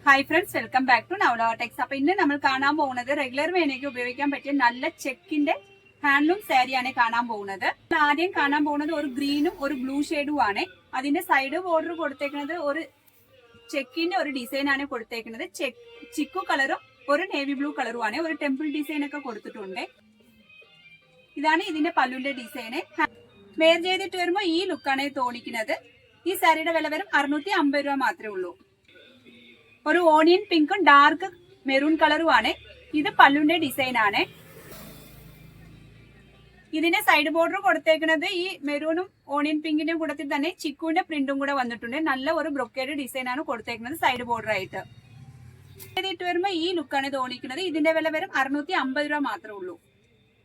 Hi friends, welcome back to Navla techs. അപ്പൊ ഇന്ന് നമ്മൾ കാണാൻ പോകുന്നത് റെഗുലർ വേനയ്ക്ക് ഉപയോഗിക്കാൻ പറ്റിയ നല്ല ചെക്കിന്റെ ഹാൻഡ്ലൂം സാരിയാണ് കാണാൻ പോകുന്നത്. ആദ്യം കാണാൻ പോകുന്നത് ഒരു ഗ്രീനും ഒരു ബ്ലൂ ഷെയ്ഡും ആണ്. അതിന്റെ സൈഡ് ബോർഡർ കൊടുത്തേക്കുന്നത് ഒരു ചെക്കിന്റെ ഒരു ഡിസൈൻ ആണ് കൊടുത്തേക്കുന്നത്. ചിക്കു കളറും ഒരു നേവി ബ്ലൂ കളറും ആണ്. ഒരു ടെമ്പിൾ ഡിസൈൻ ഒക്കെ കൊടുത്തിട്ടുണ്ട്. ഇതാണ് ഇതിന്റെ പല്ലുവിന്റെ ഡിസൈന്. വെയർ ചെയ്തിട്ട് വരുമ്പോൾ ഈ ലുക്കാണ് തോന്നിക്കുന്നത്. ഈ സാരിയുടെ വില വരും 650 രൂപ മാത്രമേ ഉള്ളൂ. ഒരു ഓണിയൻ പിങ്കും ഡാർക്ക് മെറൂൺ കളറും ആണ്. ഇത് പല്ലുവിന്റെ ഡിസൈൻ ആണ്. ഇതിന്റെ സൈഡ് ബോർഡർ കൊടുത്തേക്കുന്നത് ഈ മെറൂണും ഓണിയൻ പിങ്കിന്റെ കൂടത്തിൽ തന്നെ ചിക്കുവിന്റെ പ്രിന്റും കൂടെ വന്നിട്ടുണ്ട്. നല്ല ഒരു ബ്രൊക്കേഡ് ഡിസൈൻ ആണ് കൊടുത്തേക്കുന്നത് സൈഡ് ബോർഡർ ആയിട്ട്. ചെയ്തിട്ട് വരുമ്പോൾ ഈ ലുക്കാണ് തോന്നിക്കുന്നത്. ഇതിന്റെ വില വരും 650 രൂപ മാത്രമേ ഉള്ളൂ.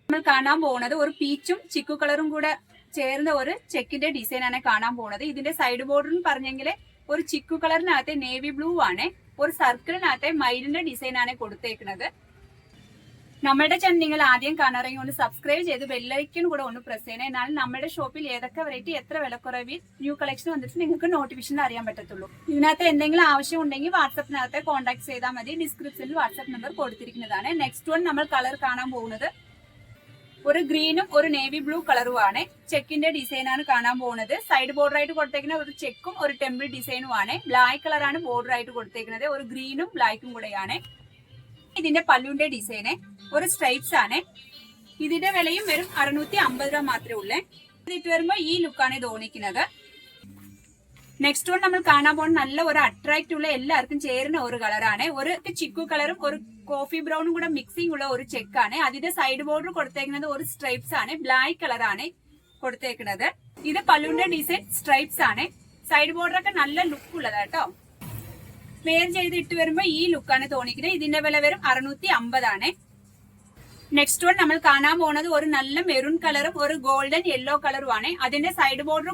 നമ്മൾ കാണാൻ പോകുന്നത് ഒരു പീച്ചും ചിക്കു കളറും കൂടെ ചേർന്ന ഒരു ചെക്കിന്റെ ഡിസൈൻ ആണ് കാണാൻ പോകുന്നത്. ഇതിന്റെ സൈഡ് ബോർഡർ പറഞ്ഞെങ്കിൽ ഒരു ചിക്കു കളറിനകത്ത് നേവി ബ്ലൂ ആണ്. ഒരു സർക്കിളിനകത്ത് മയിലിന്റെ ഡിസൈൻ ആണ് കൊടുത്തേക്കുന്നത്. നമ്മുടെ ചാനൽ നിങ്ങൾ ആദ്യം കാണാറെങ്കിൽ ഒന്ന് സബ്സ്ക്രൈബ് ചെയ്ത് ബെല്ലൈക്കൺ കൂടെ ഒന്ന് പ്രസ് ചെയ്യണം. എന്നാലും നമ്മുടെ ഷോപ്പിൽ ഏതൊക്കെ വെറൈറ്റി എത്ര വിലക്കുറവിൽ ന്യൂ കളക്ഷൻ വന്നിട്ട് നിങ്ങൾക്ക് നോട്ടിഫിക്കേഷൻ അറിയാൻ പറ്റത്തുള്ളൂ. ഇതിനകത്ത് എന്തെങ്കിലും ആവശ്യം ഉണ്ടെങ്കിൽ വാട്സപ്പിനകത്ത് കോൺടാക്ട് ചെയ്താൽ മതി. ഡിസ്ക്രിപ്ഷനിൽ വാട്സപ്പ് നമ്പർ കൊടുത്തിരിക്കുന്നതാണ്. നെക്സ്റ്റ് വൺ നമ്മൾ കളർ കാണാൻ പോകുന്നത് ഒരു ഗ്രീനും ഒരു നേവി ബ്ലൂ കളറും ആണ്. ചെക്കിന്റെ ഡിസൈൻ ആണ് കാണാൻ പോകുന്നത്. സൈഡ് ബോർഡർ ആയിട്ട് കൊടുത്തേക്കുന്ന ഒരു ചെക്കും ഒരു ടെമ്പിൾ ഡിസൈനും ആണ്. ബ്ലാക്ക് കളറാണ് ബോർഡർ ആയിട്ട് കൊടുത്തേക്കുന്നത്. ഒരു ഗ്രീനും ബ്ലാക്കും കൂടെയാണ്. ഇതിന്റെ പല്ലുവിന്റെ ഡിസൈന് ഒരു സ്ട്രൈപ്സ് ആണ്. ഇതിന്റെ വിലയും വരും 650 രൂപ മാത്രമേ ഉള്ളേ. ഇത് വരുമ്പോ ഈ ലുക്കാണ് തോന്നിക്കുന്നത്. നെക്സ്റ്റ് വൺ നമ്മൾ കാണാൻ പോകുന്ന നല്ല ഒരു അട്രാക്റ്റീവ് ഉള്ള എല്ലാവർക്കും ചേരുന്ന ഒരു കളറാണ്. ഒരു ചിക്കു കളറും ഒരു കോഫി ബ്രൗണും കൂടെ മിക്സിംഗ് ഉള്ള ഒരു ചെക്കാണ്. അതിന്റെ സൈഡ് ബോർഡർ കൊടുത്തേക്കുന്നത് ഒരു സ്ട്രൈപ്സ് ആണ്. ബ്ലാക്ക് കളറാണ് കൊടുത്തേക്കുന്നത്. ഇത് പല്ലുവിന്റെ ഡിസൈൻ സ്ട്രൈപ്സ് ആണ്. സൈഡ് ബോർഡർ ഒക്കെ നല്ല ലുക്ക് ഉള്ളതാ കേട്ടോ. വെയർ ചെയ്ത് ഇട്ട് വരുമ്പോ ഈ ലുക്കാണ് തോന്നിക്കുന്നത്. ഇതിന്റെ വില വരും 650 ആണ്. നെക്സ്റ്റ് വൺ നമ്മൾ കാണാൻ പോകുന്നത് ഒരു നല്ല മെറൂൺ കളറും ഒരു ഗോൾഡൻ യെല്ലോ കളറും ആണ്. അതിന്റെ സൈഡ് ബോർഡർ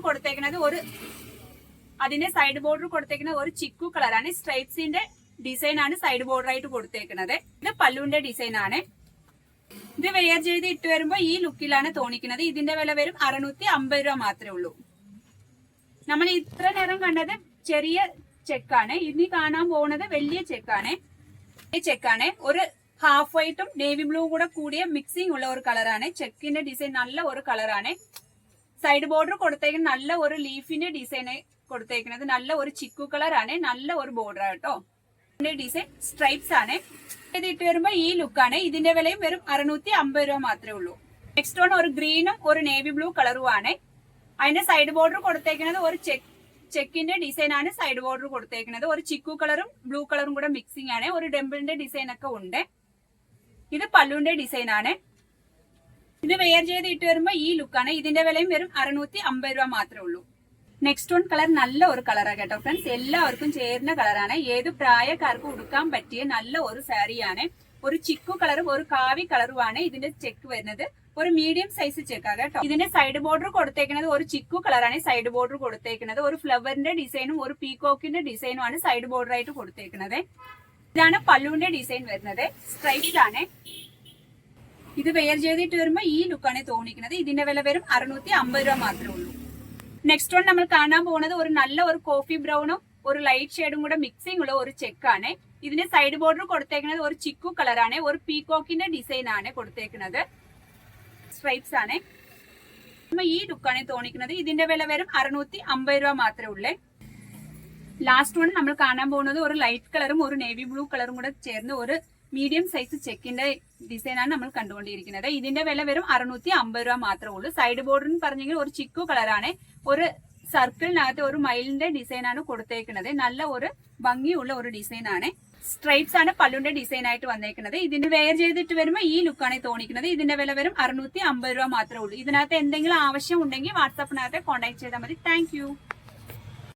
കൊടുത്തേക്കുന്നത് ഒരു ചിക്കു കളറാണ്. സ്ട്രൈപ്സിന്റെ ഡിസൈൻ ആണ് സൈഡ് ബോർഡർ ആയിട്ട് കൊടുത്തേക്കുന്നത്. ഇത് പല്ലുവിന്റെ ഡിസൈൻ ആണ്. ഇത് വെയർ ചെയ്ത് ഇട്ട് വരുമ്പോ ഈ ലുക്കിലാണ് തോന്നിക്കുന്നത്. ഇതിന്റെ വില വരും 650 രൂപ മാത്രമേ ഉള്ളൂ. നമ്മൾ ഇത്ര നേരം കണ്ടത് ചെറിയ ചെക്കാണ്. ഇനി കാണാൻ പോകുന്നത് വലിയ ചെക്കാണ്. ഈ ചെക്കാണ് ഒരു ഹാഫ് വൈറ്റും നേവി ബ്ലൂ കൂടെ കൂടിയ മിക്സിംഗ് ഉള്ള ഒരു കളറാണ്. ചെക്കിന്റെ ഡിസൈൻ നല്ല ഒരു കളറാണ്. സൈഡ് ബോർഡർ കൊടുത്തേക്കുന്ന നല്ല ഒരു ലീഫിന്റെ ഡിസൈൻ കൊടുത്തേക്കുന്നത്. നല്ല ഒരു ചിക്കു കളറാണ്. നല്ല ഒരു ബോർഡർ കേട്ടോ. ഇതിന്റെ ഡിസൈൻ സ്ട്രൈപ്സ് ആണ്. ഇട്ട് വരുമ്പോ ഈ ലുക്കാണ്. ഇതിന്റെ വിലയും വരും 650 രൂപ മാത്രമേ ഉള്ളൂ. നെക്സ്റ്റ് വൺ ഒരു ഗ്രീനും ഒരു നേവി ബ്ലൂ കളറും ആണ്. അതിന്റെ സൈഡ് ബോർഡർ കൊടുത്തേക്കുന്നത് ഒരു ചെക്കിന്റെ ഡിസൈൻ ആണ്. സൈഡ് ബോർഡർ കൊടുത്തേക്കുന്നത് ഒരു ചിക്കു കളറും ബ്ലൂ കളറും കൂടെ മിക്സിംഗ് ആണ്. ഒരു ഡെമ്പിളിന്റെ ഡിസൈൻ ഒക്കെ ഉണ്ട്. ഇത് പല്ലുവിന്റെ ഡിസൈൻ ആണ്. ഇത് വെയർ ചെയ്ത് ഇട്ട് വരുമ്പോ ഈ ലുക്കാണ്. ഇതിന്റെ വിലയും വരും 650 രൂപ മാത്രമേ ഉള്ളൂ. നെക്സ്റ്റ് വൺ കളർ നല്ല ഒരു കളറാണ് കേട്ടോ ഫ്രണ്ട്സ്. എല്ലാവർക്കും ചേരുന്ന കളറാണ്. ഏത് പ്രായക്കാർക്കും ഉടുക്കാൻ പറ്റിയ നല്ല ഒരു സാരിയാണ്. ഒരു ചിക്കു കളറും ഒരു കാവി കളറുമാണ് ഇതിന്റെ ചെക്ക് വരുന്നത്. ഒരു മീഡിയം സൈസ് ചെക്കാണ് കേട്ടോ. ഇതിന്റെ സൈഡ് ബോർഡർ കൊടുത്തേക്കുന്നത് ഒരു ചിക്കു കളറാണ്. സൈഡ് ബോർഡർ കൊടുത്തേക്കുന്നത് ഒരു ഫ്ലവറിന്റെ ഡിസൈനും ഒരു പീകോക്കിന്റെ ഡിസൈനും ആണ് സൈഡ് ബോർഡർ ആയിട്ട് കൊടുത്തേക്കുന്നത്. ഇതാണ് പല്ലുവിന്റെ ഡിസൈൻ വരുന്നത്. സ്ട്രൈപ്സ് ആണ്. ഇത് വെയർ ചെയ്തിട്ട് വരുമ്പോ ഈ ലുക്കാണ് തോന്നിക്കുന്നത്. ഇതിന്റെ വില വരും 650 രൂപ മാത്രമേ ഉള്ളൂ. നെക്സ്റ്റ് വൺ നമ്മൾ കാണാൻ പോകുന്നത് ഒരു നല്ല ഒരു കോഫി ബ്രൗണും ഒരു ലൈറ്റ് ഷെയ്ഡും കൂടെ മിക്സിംഗ് ഉള്ള ഒരു ചെക്കാണ്. ഇതിന്റെ സൈഡ് ബോർഡർ കൊടുത്തേക്കുന്നത് ഒരു ചിക്കു കളറാണ്. ഒരു പീകോക്കിന്റെ ഡിസൈൻ ആണ് കൊടുത്തേക്കുന്നത്. സ്ട്രൈപ്സ് ആണ്. ഈ ലുക്കാണ് തോന്നിക്കുന്നത്. ഇതിന്റെ വില വരും 650 രൂപ മാത്രമേ ഉള്ളേ. ലാസ്റ്റ് വൺ നമ്മൾ കാണാൻ പോകുന്നത് ഒരു ലൈറ്റ് കളറും ഒരു നേവി ബ്ലൂ കളറും കൂടെ ചേർന്ന് ഒരു മീഡിയം സൈസ് ചെക്കിന്റെ ഡിസൈൻ ആണ് നമ്മൾ കണ്ടുകൊണ്ടിരിക്കുന്നത്. ഇതിന്റെ വില വരും 650 രൂപ മാത്രമേ ഉള്ളൂ. സൈഡ് ബോർഡർ പറഞ്ഞെങ്കിൽ ഒരു ചിക്കു കളറാണ്. ഒരു സർക്കിളിനകത്ത് ഒരു മയിലിന്റെ ഡിസൈൻ ആണ് കൊടുത്തേക്കുന്നത്. നല്ല ഒരു ഭംഗിയുള്ള ഒരു ഡിസൈൻ ആണ്. സ്ട്രൈപ്സ് ആണ് പല്ലുവിന്റെ ഡിസൈൻ ആയിട്ട് വന്നേക്കുന്നത്. ഇതിന് വെയർ ചെയ്തിട്ട് വരുമ്പോൾ ഈ ലുക്കാണ് തോന്നിക്കുന്നത്. ഇതിന്റെ വില വരും 650 രൂപ മാത്രമേ ഉള്ളൂ. ഇതിനകത്ത് എന്തെങ്കിലും ആവശ്യം ഉണ്ടെങ്കിൽ വാട്സാപ്പിനകത്ത് കോൺടാക്ട് ചെയ്താൽ മതി. താങ്ക്